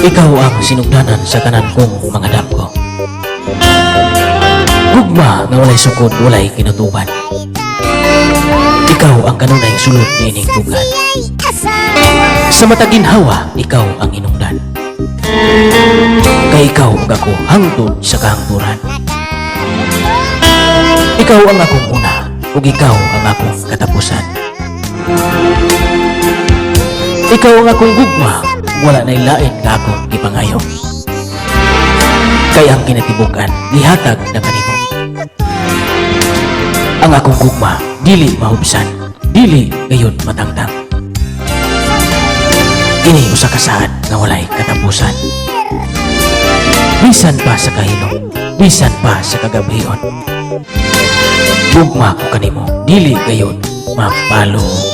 Ikaw ang sinugdanan sa tanan kong mga dako. Gugma nga walay sukod, walay kinutuban. Ikaw ang kanunay sulod ni ining tugan. Sa matag ginhawa, ikaw ang inungdan. Kay ikaw ug ako hangtod sa kahangturan. Ikaw ang akong una, ug ikaw ang akong katapusan. Ikaw ang akong gugma, wala na'y lain ka akong ipangayo. Kay ang kinatibukan, lihatag na kanimo. Ang akong gugma, dili mahubsan, dili gayon matangtang. Ini usa ka saad nga walay katapusan. Bisan pa sa kahilom, bisan pa sa kagabion. Gugma ko kanimo, dili gayon mapalo.